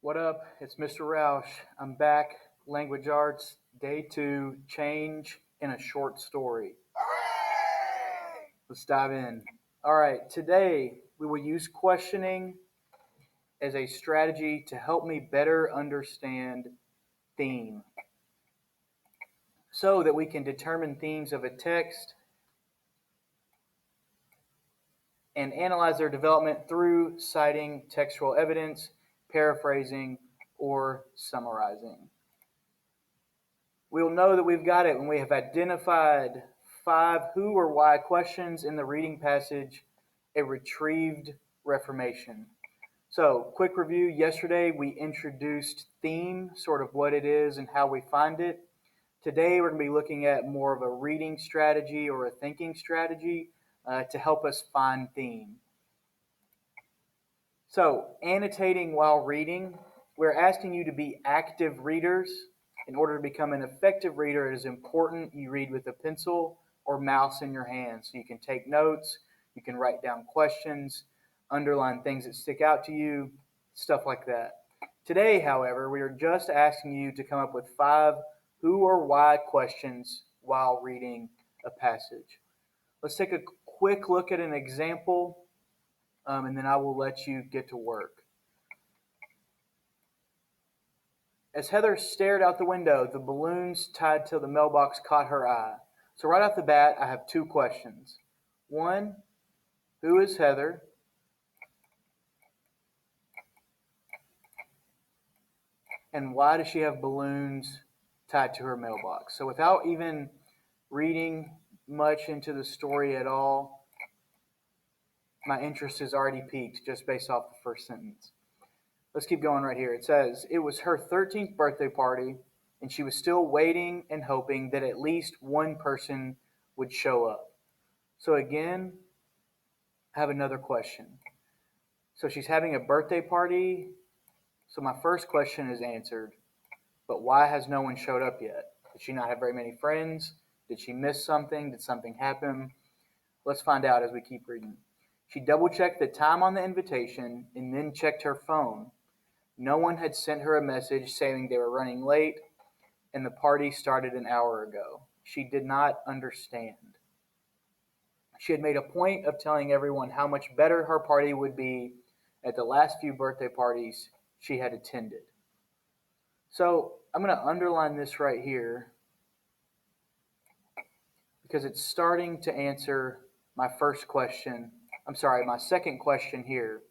What up? It's Mr. Roush. I'm back. Language Arts, Day 2, Change in a Short Story. Let's dive in. All right, today we will use questioning as a strategy to help me better understand theme so that we can determine themes of a text and analyze their development through citing textual evidence, paraphrasing, or summarizing. We'll know that we've got it when we have identified 5 who or why questions in the reading passage, a retrieved reformation. So, quick review. Yesterday we introduced theme, sort of what it is and how we find it. Today we're going to be looking at more of a reading strategy or a thinking strategy to help us find theme. So, annotating while reading, we're asking you to be active readers. In order to become an effective reader, it is important you read with a pencil or mouse in your hand so you can take notes, you can write down questions, underline things that stick out to you, stuff like that. Today, however, we are just asking you to come up with 5 who or why questions while reading a passage. Let's take a quick look at an example, and then I will let you get to work. As Heather stared out the window, the balloons tied to the mailbox caught her eye. So right off the bat, I have 2 questions. 1, who is Heather? And why does she have balloons tied to her mailbox? So without even reading much into the story at all, my interest is already piqued just based off the first sentence. Let's keep going right here. It says, it was her 13th birthday party, and she was still waiting and hoping that at least one person would show up. So again, I have another question. So she's having a birthday party. So my first question is answered, but why has no one showed up yet? Did she not have very many friends? Did she miss something? Did something happen? Let's find out as we keep reading. She double-checked the time on the invitation and then checked her phone. No one had sent her a message saying they were running late and the party started an hour ago. She did not understand. She had made a point of telling everyone how much better her party would be at the last few birthday parties she had attended. So I'm going to underline this right here because it's starting to answer my second question here.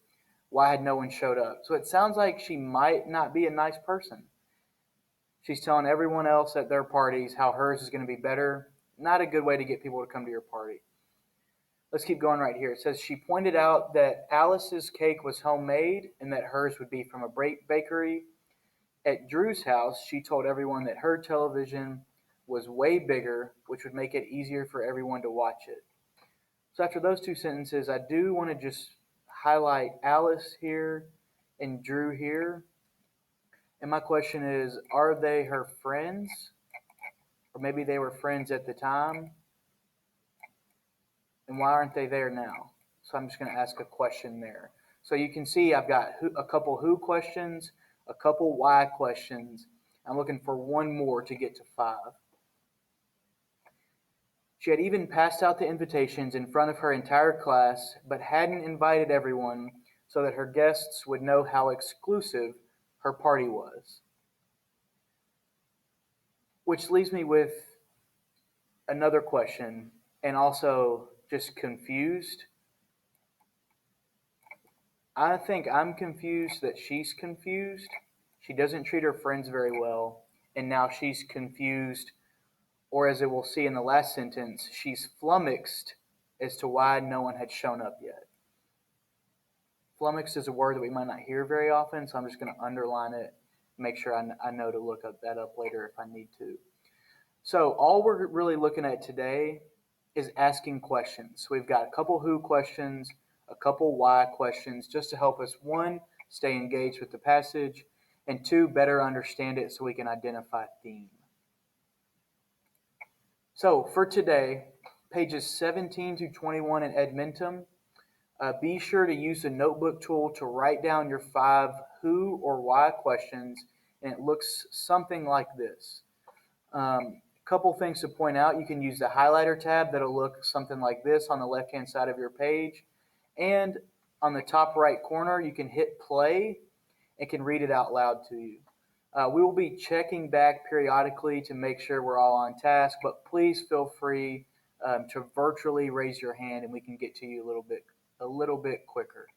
Why had no one showed up? So it sounds like she might not be a nice person. She's telling everyone else at their parties how hers is going to be better. Not a good way to get people to come to your party. Let's keep going right here. It says she pointed out that Alice's cake was homemade and that hers would be from a bakery. At Drew's house, she told everyone that her television was way bigger, which would make it easier for everyone to watch it. So after those 2 sentences, I do want to just highlight Alice here and Drew here. And my question is, are they her friends? Or maybe they were friends at the time. And why aren't they there now? So I'm just going to ask a question there. So you can see I've got a couple who questions, a couple why questions. I'm looking for one more to get to 5. She had even passed out the invitations in front of her entire class, but hadn't invited everyone so that her guests would know how exclusive her party was. Which leaves me with another question, and also just confused. I think I'm confused that she's confused. She doesn't treat her friends very well, and now she's confused, or as it will see in the last sentence, she's flummoxed as to why no one had shown up yet. Flummoxed is a word that we might not hear very often, so I'm just going to underline it, make sure I know to look that up later if I need to. So all we're really looking at today is asking questions. So we've got a couple who questions, a couple why questions, just to help us, 1, stay engaged with the passage, and 2, better understand it so we can identify theme. So for today, pages 17 to 21 in Edmentum, Be sure to use the notebook tool to write down your 5 who or why questions, and it looks something like this. Couple things to point out: you can use the highlighter tab that'll look something like this on the left hand side of your page, and on the top right corner you can hit play and can read it out loud to you. We will be checking back periodically to make sure we're all on task, but please feel free to virtually raise your hand and we can get to you a little bit quicker.